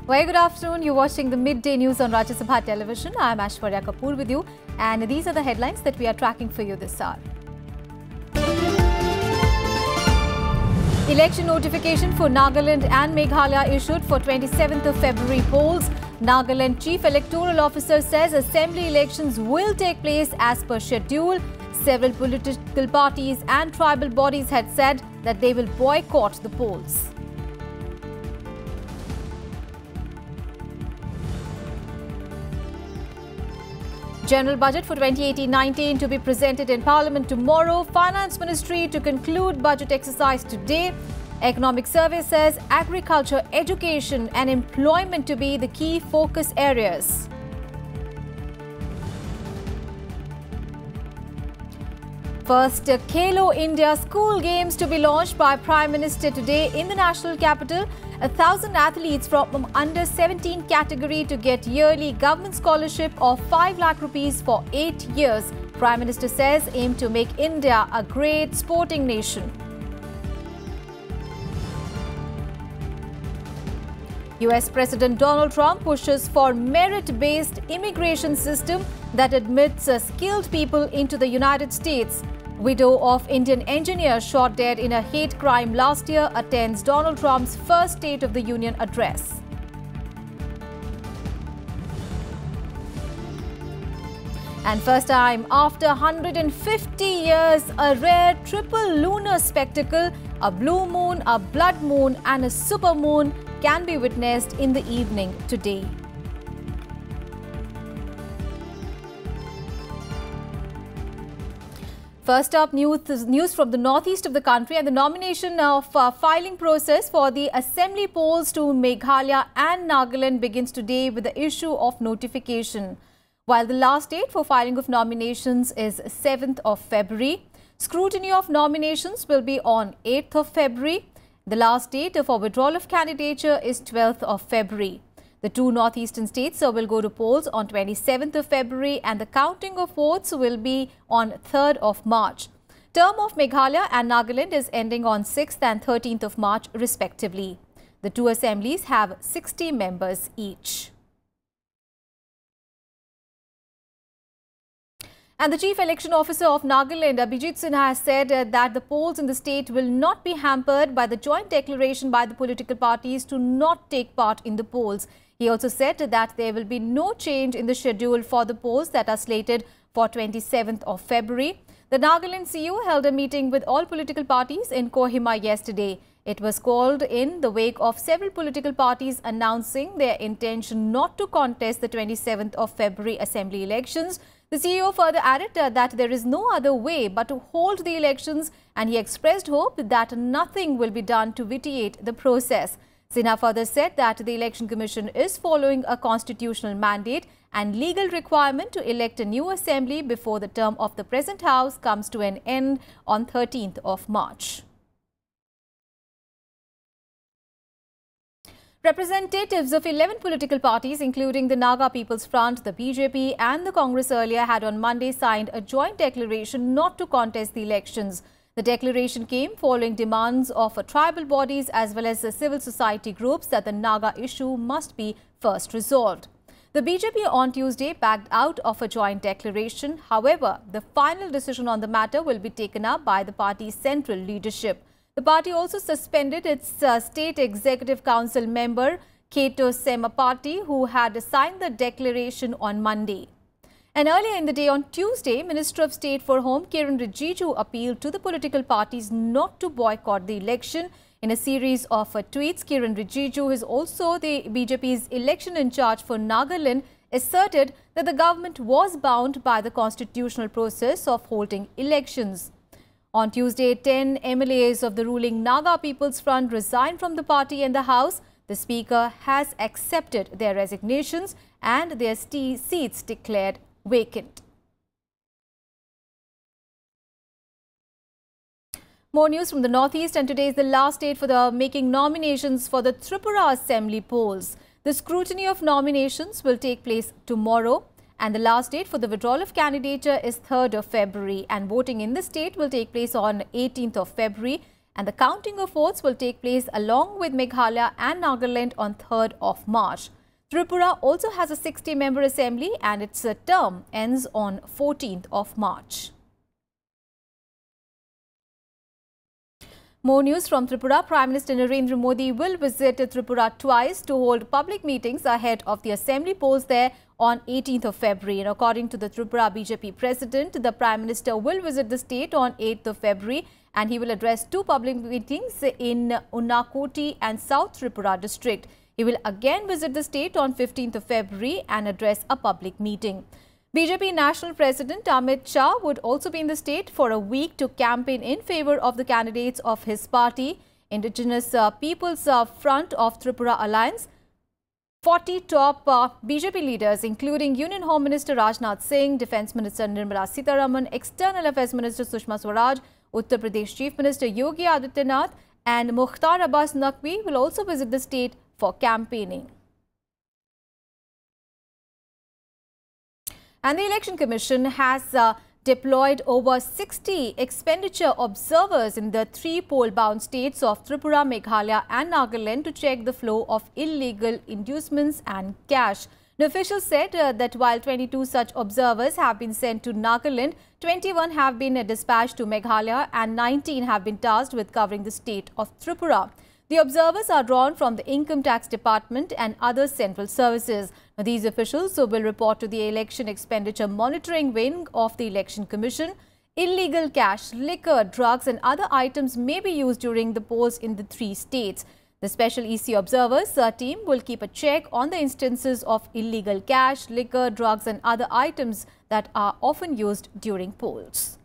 Very good afternoon. You're watching the midday news on Rajya Sabha television. I'm Aishwarya Kapoor with you, and these are the headlines that we are tracking for you this hour. Election notification for Nagaland and Meghalaya issued for 27th of February polls. Nagaland Chief Electoral Officer says assembly elections will take place as per schedule. Several political parties and tribal bodies had said that they will boycott the polls. General Budget for 2018-19 to be presented in Parliament tomorrow. Finance Ministry to conclude budget exercise today. Economic Survey says agriculture, education and employment to be the key focus areas. First, Khelo India school games to be launched by Prime Minister today in the national capital. 1,000 athletes from under 17 category to get yearly government scholarship of 5 lakh rupees for 8 years. Prime Minister says aim to make India a great sporting nation. US President Donald Trump pushes for merit-based immigration system that admits skilled people into the United States. Widow of Indian engineer shot dead in a hate crime last year attends Donald Trump's first State of the Union address. And first time after 150 years, a rare triple lunar spectacle, a blue moon, a blood moon and a supermoon can be witnessed in the evening today. First up, news from the northeast of the country, and the nomination of filing process for the assembly polls to Meghalaya and Nagaland begins today with the issue of notification. While the last date for filing of nominations is 7th of February, scrutiny of nominations will be on 8th of February. The last date for withdrawal of candidature is 12th of February. The two northeastern states will go to polls on 27th of February and the counting of votes will be on 3rd of March. Term of Meghalaya and Nagaland is ending on 6th and 13th of March respectively. The two assemblies have 60 members each. And the Chief Election Officer of Nagaland, Abhijit Sinha, has said that the polls in the state will not be hampered by the joint declaration by the political parties to not take part in the polls. He also said that there will be no change in the schedule for the polls that are slated for 27th of February. The Nagaland CEO held a meeting with all political parties in Kohima yesterday. It was called in the wake of several political parties announcing their intention not to contest the 27th of February assembly elections. The CEO further added that there is no other way but to hold the elections, and he expressed hope that nothing will be done to vitiate the process. Sinha further said that the Election Commission is following a constitutional mandate and legal requirement to elect a new assembly before the term of the present House comes to an end on 13th of March. Representatives of 11 political parties, including the Naga People's Front, the BJP and the Congress earlier had on Monday signed a joint declaration not to contest the elections. The declaration came following demands of tribal bodies as well as civil society groups that the Naga issue must be first resolved. The BJP on Tuesday backed out of a joint declaration. However, the final decision on the matter will be taken up by the party's central leadership. The party also suspended its State Executive Council member, Keto Semapati, who had signed the declaration on Monday. And earlier in the day on Tuesday, Minister of State for Home Kiran Rijiju appealed to the political parties not to boycott the election. In a series of tweets, Kiran Rijiju, who is also the BJP's election in charge for Nagaland, asserted that the government was bound by the constitutional process of holding elections. On Tuesday, 10 MLAs of the ruling Naga People's Front resigned from the party and the House. The Speaker has accepted their resignations and their seats declared vacant. More news from the Northeast, and today is the last date for making nominations for the Tripura Assembly polls. The scrutiny of nominations will take place tomorrow, and the last date for the withdrawal of candidature is 3rd of February, and voting in the state will take place on 18th of February. and the counting of votes will take place along with Meghalaya and Nagaland on 3rd of March. Tripura also has a 60-member assembly and its term ends on 14th of March. More news from Tripura. Prime Minister Narendra Modi will visit Tripura twice to hold public meetings ahead of the assembly polls there on 18th of February. And according to the Tripura BJP president, the Prime Minister will visit the state on 8th of February and he will address two public meetings in Unakoti and South Tripura district. He will again visit the state on 15th of February and address a public meeting. BJP National President Amit Shah would also be in the state for a week to campaign in favour of the candidates of his party, Indigenous People's Front of Tripura Alliance. 40 top BJP leaders, including Union Home Minister Rajnath Singh, Defence Minister Nirmala Sitharaman, External Affairs Minister Sushma Swaraj, Uttar Pradesh Chief Minister Yogi Adityanath and Mukhtar Abbas Naqvi will also visit the state for campaigning. And the Election Commission has deployed over 60 expenditure observers in the three poll-bound states of Tripura, Meghalaya and Nagaland to check the flow of illegal inducements and cash. The officials said that while 22 such observers have been sent to Nagaland, 21 have been dispatched to Meghalaya and 19 have been tasked with covering the state of Tripura. The observers are drawn from the Income Tax Department and other central services. Now, these officials will report to the Election Expenditure Monitoring Wing of the Election Commission. Illegal cash, liquor, drugs and other items may be used during the polls in the three states. The Special EC Observers team will keep a check on the instances of illegal cash, liquor, drugs and other items that are often used during polls.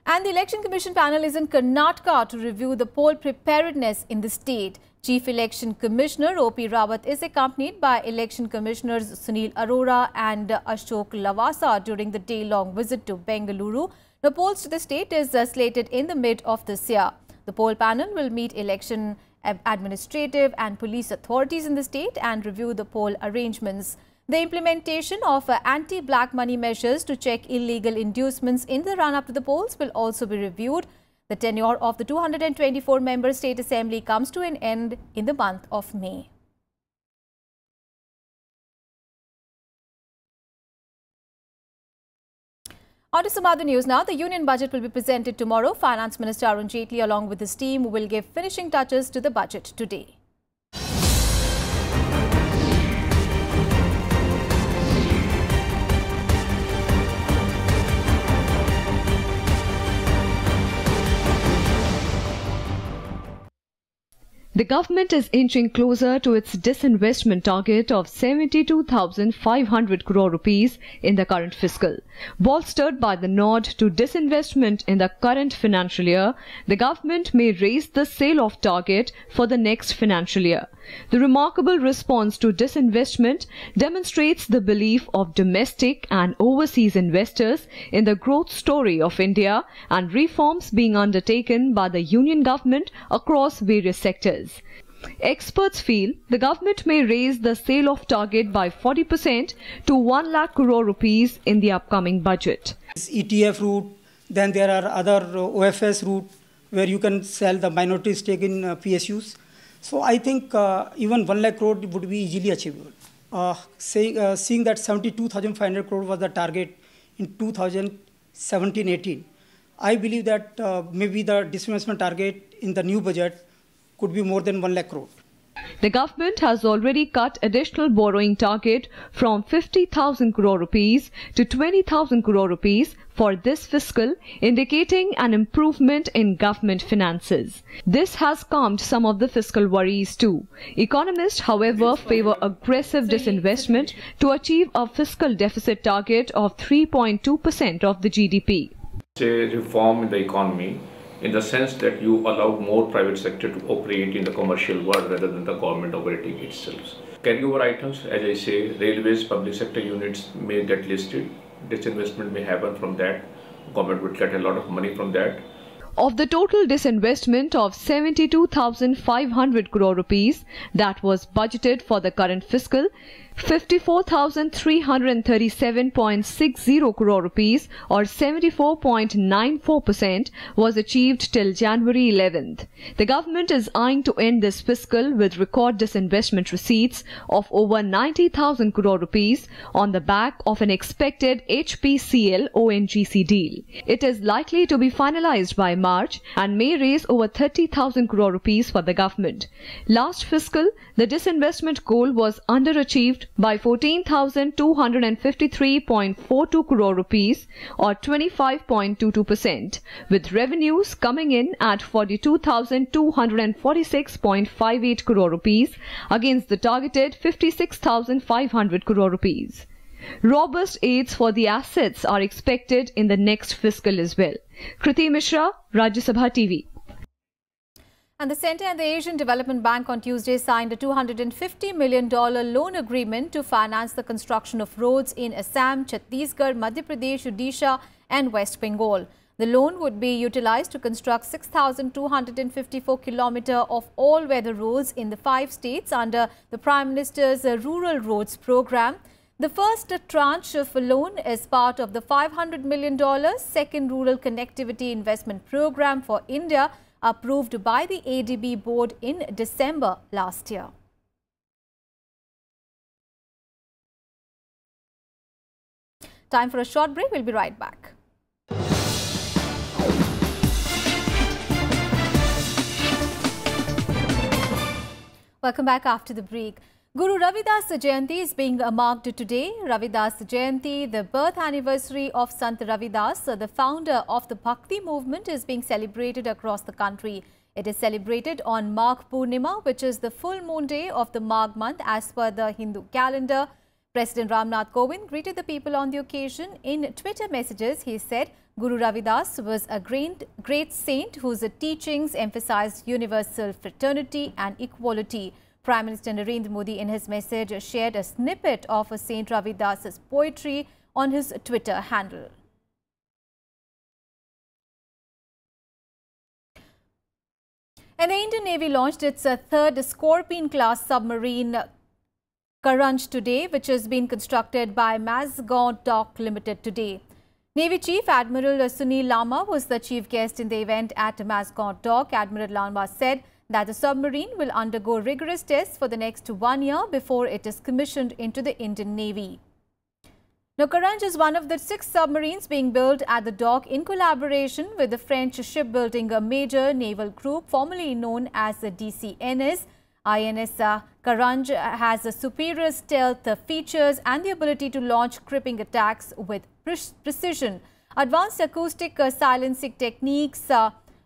And the Election Commission panel is in Karnataka to review the poll preparedness in the state. Chief Election Commissioner O.P. Rawat is accompanied by Election Commissioners Sunil Arora and Ashok Lavasa during the day-long visit to Bengaluru. The polls to the state is slated in the mid of this year. The poll panel will meet election administrative and police authorities in the state and review the poll arrangements. The implementation of anti-black money measures to check illegal inducements in the run-up to the polls will also be reviewed. The tenure of the 224-member State Assembly comes to an end in the month of May. On to some other news now. The Union Budget will be presented tomorrow. Finance Minister Arun Jaitley along with his team will give finishing touches to the budget today. The government is inching closer to its disinvestment target of 72,500 crore rupees in the current fiscal. Bolstered by the nod to disinvestment in the current financial year, the government may raise the sale-off target for the next financial year. The remarkable response to disinvestment demonstrates the belief of domestic and overseas investors in the growth story of India and reforms being undertaken by the union government across various sectors. Experts feel the government may raise the sale-off target by 40% to 1 lakh crore rupees in the upcoming budget. ETF route, then there are other OFS route where you can sell the minority stake in PSUs. So I think even 1 lakh crore would be easily achievable. Seeing that 72,500 crore was the target in 2017-18, I believe that maybe the disinvestment target in the new budget could be more than 1 lakh crore. The government has already cut additional borrowing target from 50,000 crore rupees to 20,000 crore rupees for this fiscal, indicating an improvement in government finances. This has calmed some of the fiscal worries too. Economists, however, favor aggressive disinvestment to achieve a fiscal deficit target of 3.2% of the GDP. It's a reform in the economy, in the sense that you allow more private sector to operate in the commercial world rather than the government operating itself. Carryover items, as I say, railways, public sector units may get listed. Disinvestment may happen from that. Government would get a lot of money from that. Of the total disinvestment of 72,500 crore rupees that was budgeted for the current fiscal, 54,337.60 crore rupees or 74.94% was achieved till January 11th. The government is eyeing to end this fiscal with record disinvestment receipts of over 90,000 crore rupees on the back of an expected HPCL ONGC deal. It is likely to be finalized by March and may raise over 30,000 crore rupees for the government. Last fiscal, the disinvestment goal was underachieved by 14,253.42 crore rupees or 25.22%, with revenues coming in at 42,246.58 crore rupees against the targeted 56,500 crore rupees. Robust aids for the assets are expected in the next fiscal as well. Kriti Mishra, Rajya Sabha TV. And the Centre and the Asian Development Bank on Tuesday signed a $250 million loan agreement to finance the construction of roads in Assam, Chhattisgarh, Madhya Pradesh, Odisha and West Bengal. The loan would be utilized to construct 6,254 kilometers of all-weather roads in the 5 states under the Prime Minister's Rural Roads Programme. The first tranche of a loan is part of the $500 million Second Rural Connectivity Investment Programme for India, approved by the ADB board in December last year. Time for a short break. We'll be right back. Welcome back after the break. Guru Ravidas Jayanti is being marked today. Ravidas Jayanti, the birth anniversary of Sant Ravidas, the founder of the Bhakti movement, is being celebrated across the country. It is celebrated on Magh Purnima, which is the full moon day of the Magh month as per the Hindu calendar. President Ramnath Kovind greeted the people on the occasion. In Twitter messages, he said Guru Ravidas was a great saint whose teachings emphasized universal fraternity and equality. Prime Minister Narendra Modi in his message shared a snippet of Saint Ravidas's poetry on his Twitter handle. And the Indian Navy launched its third Scorpene-class submarine Karanj today, which has been constructed by Mazagon Dock Limited today. Navy Chief Admiral Sunil Lama was the chief guest in the event at Mazagon Dock. Admiral Lama said that the submarine will undergo rigorous tests for the next 1 year before it is commissioned into the Indian Navy. Now, Karanj is one of the 6 submarines being built at the dock in collaboration with the French shipbuilding major naval group formerly known as the DCNS. INS Karanj has superior stealth features and the ability to launch crippling attacks with precision. Advanced acoustic silencing techniques,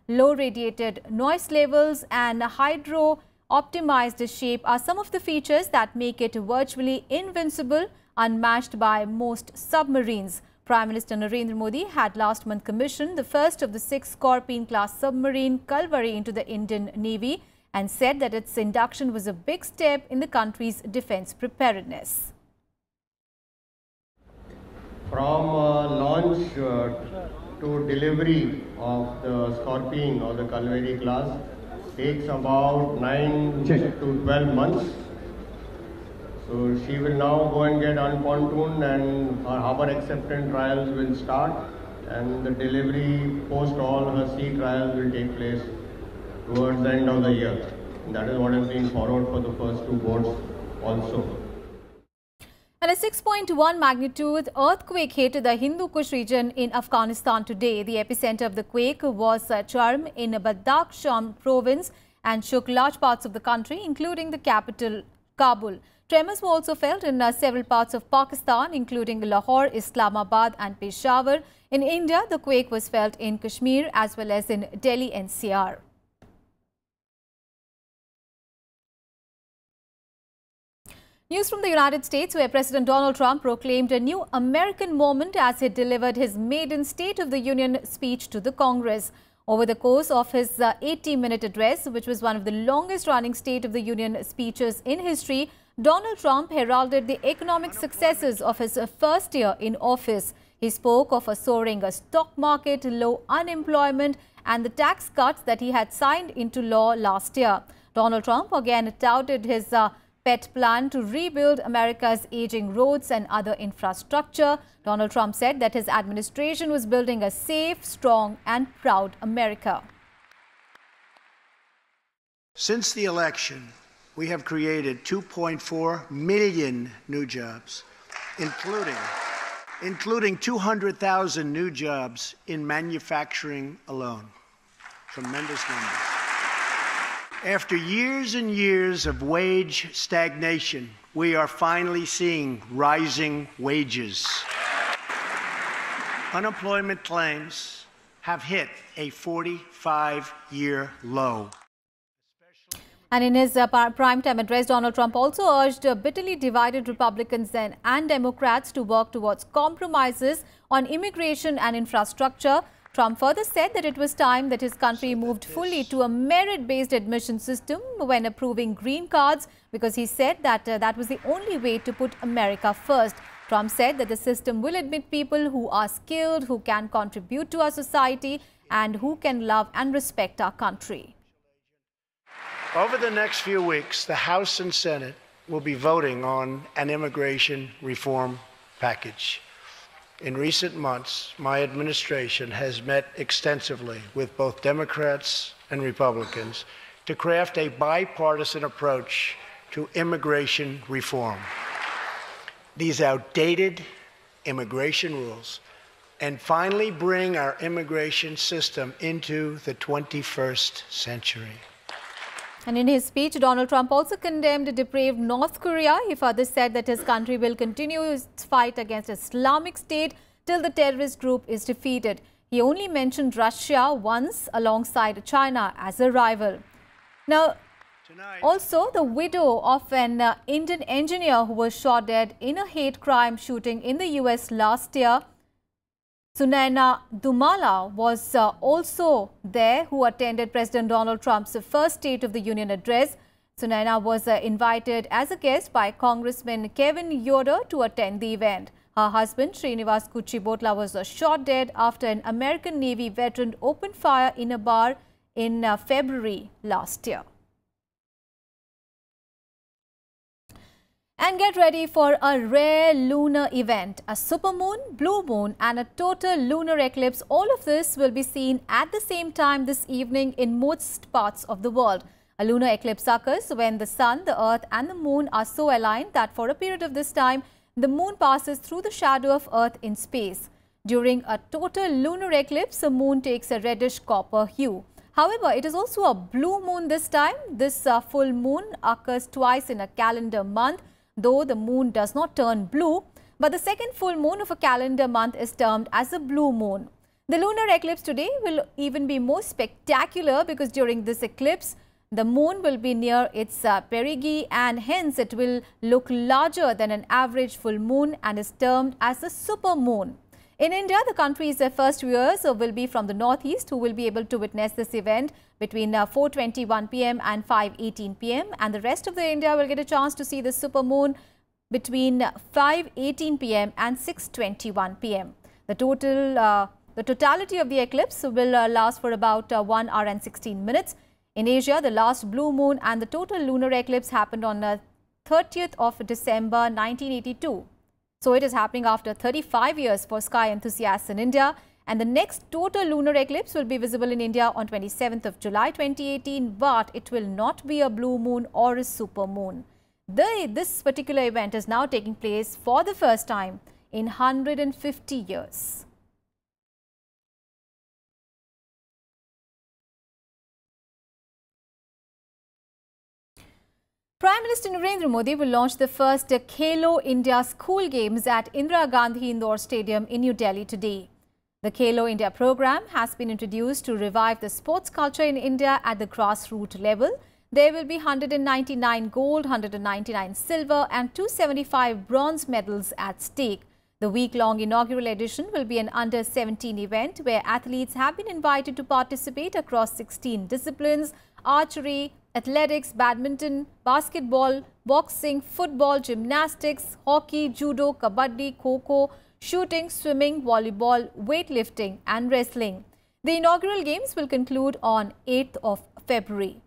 low radiated noise levels and hydro-optimized shape are some of the features that make it virtually invincible, unmatched by most submarines. Prime Minister Narendra Modi had last month commissioned the first of the 6 Scorpene-class submarine Kalvari into the Indian Navy and said that its induction was a big step in the country's defence preparedness. From launch to delivery of the Scorpene or the Kalvari class takes about 9 to 12 months. So she will now go and get unpontooned and her harbour acceptance trials will start, and the delivery post all her sea trials will take place towards the end of the year. And that is what is being followed for the first 2 boats also. And a 6.1 magnitude earthquake hit the Hindu Kush region in Afghanistan today. The epicenter of the quake was Charm in Badakhshan province and shook large parts of the country, including the capital, Kabul. Tremors were also felt in several parts of Pakistan, including Lahore, Islamabad and Peshawar. In India, the quake was felt in Kashmir as well as in Delhi NCR. News from the United States, where President Donald Trump proclaimed a new American moment as he delivered his maiden State of the Union speech to the Congress. Over the course of his 80-minute address, which was one of the longest-running State of the Union speeches in history, Donald Trump heralded the economic successes of his first year in office. He spoke of a soaring stock market, low unemployment, and the tax cuts that he had signed into law last year. Donald Trump again touted his pet plan to rebuild America's aging roads and other infrastructure. Donald Trump said that his administration was building a safe, strong and proud America. Since the election, we have created 2.4 million new jobs, including 200,000 new jobs in manufacturing alone. Tremendous numbers. After years and years of wage stagnation, we are finally seeing rising wages. Unemployment claims have hit a 45-year low. And in his primetime address, Donald Trump also urged bitterly divided Republicans and Democrats to work towards compromises on immigration and infrastructure. Trump further said that it was time that his country moved fully to a merit-based admission system when approving green cards, because he said that that was the only way to put America first. Trump said that the system will admit people who are skilled, who can contribute to our society, and who can love and respect our country. Over the next few weeks, the House and Senate will be voting on an immigration reform package. In recent months, my administration has met extensively with both Democrats and Republicans to craft a bipartisan approach to immigration reform. These outdated immigration rules and finally bring our immigration system into the 21st century. And in his speech, Donald Trump also condemned depraved North Korea. He further said that his country will continue its fight against Islamic State till the terrorist group is defeated. He only mentioned Russia once alongside China as a rival. Now, also the widow of an Indian engineer who was shot dead in a hate crime shooting in the US last year, Sunaina Dumala, was also there, who attended President Donald Trump's first State of the Union address. Sunaina was invited as a guest by Congressman Kevin Yoder to attend the event. Her husband, Srinivas Kuchibotla, was shot dead after an American Navy veteran opened fire in a bar in February last year. And get ready for a rare lunar event, a supermoon, blue moon and a total lunar eclipse. All of this will be seen at the same time this evening in most parts of the world. A lunar eclipse occurs when the sun, the earth and the moon are so aligned that for a period of this time, the moon passes through the shadow of earth in space. During a total lunar eclipse, the moon takes a reddish copper hue. However, it is also a blue moon this time. This full moon occurs twice in a calendar month, though the moon does not turn blue, but the second full moon of a calendar month is termed as a blue moon. The lunar eclipse today will even be more spectacular because during this eclipse, the moon will be near its perigee and hence it will look larger than an average full moon and is termed as a super moon. In India, the country's first viewers will be from the northeast, who will be able to witness this event between 4:21 p.m. and 5:18 p.m. and the rest of the India will get a chance to see the super moon between 5:18 p.m. and 6:21 p.m. The totality of the eclipse will last for about 1 hour and 16 minutes. In Asia, the last blue moon and the total lunar eclipse happened on 30th of December 1982. So it is happening after 35 years for sky enthusiasts in India, and the next total lunar eclipse will be visible in India on 27th of July 2018, but it will not be a blue moon or a super moon. This particular event is now taking place for the first time in 150 years. Prime Minister Narendra Modi will launch the first Khelo India School Games at Indira Gandhi Indoor Stadium in New Delhi today. The Khelo India program has been introduced to revive the sports culture in India at the grassroots level. There will be 199 gold, 199 silver and 275 bronze medals at stake. The week-long inaugural edition will be an under-17 event where athletes have been invited to participate across 16 disciplines: archery, athletics, badminton, basketball, boxing, football, gymnastics, hockey, judo, kabaddi, kho-kho, shooting, swimming, volleyball, weightlifting and wrestling. The inaugural games will conclude on 8th of February.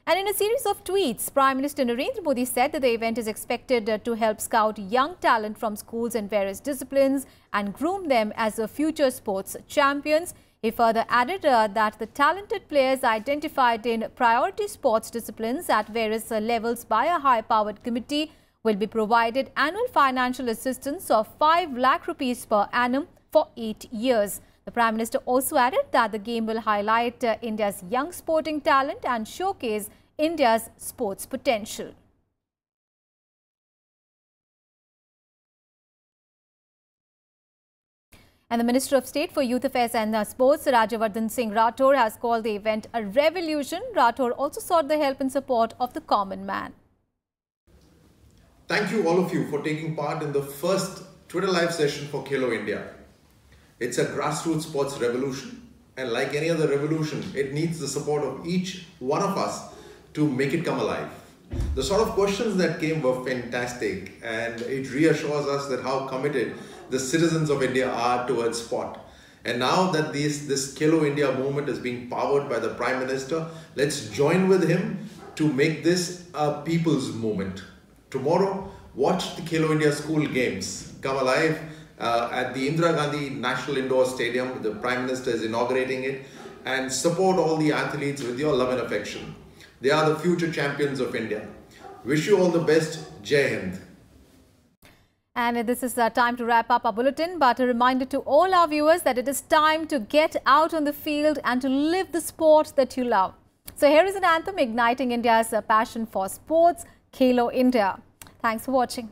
And in a series of tweets, Prime Minister Narendra Modi said that the event is expected to help scout young talent from schools in various disciplines and groom them as future sports champions. He further added that the talented players identified in priority sports disciplines at various levels by a high-powered committee will be provided annual financial assistance of 5 lakh rupees per annum for 8 years. The Prime Minister also added that the game will highlight India's young sporting talent and showcase India's sports potential. And the Minister of State for Youth Affairs and Sports, Rajya Singh Rathore, has called the event a revolution. Rathore also sought the help and support of the common man. Thank you all of you for taking part in the first Twitter live session for Khelo India. It's a grassroots sports revolution, and like any other revolution, it needs the support of each one of us to make it come alive. The sort of questions that came were fantastic, and it reassures us that how committed the citizens of India are towards sport. And now that this Khelo India movement is being powered by the Prime Minister, let's join with him to make this a people's movement. Tomorrow, watch the Khelo India School Games come alive at the Indira Gandhi National Indoor Stadium. The Prime Minister is inaugurating it, and support all the athletes with your love and affection. They are the future champions of India. Wish you all the best. Jai Hind. And this is time to wrap up our bulletin, but a reminder to all our viewers that it is time to get out on the field and to live the sport that you love. So here is an anthem igniting India's passion for sports, Khelo India. Thanks for watching.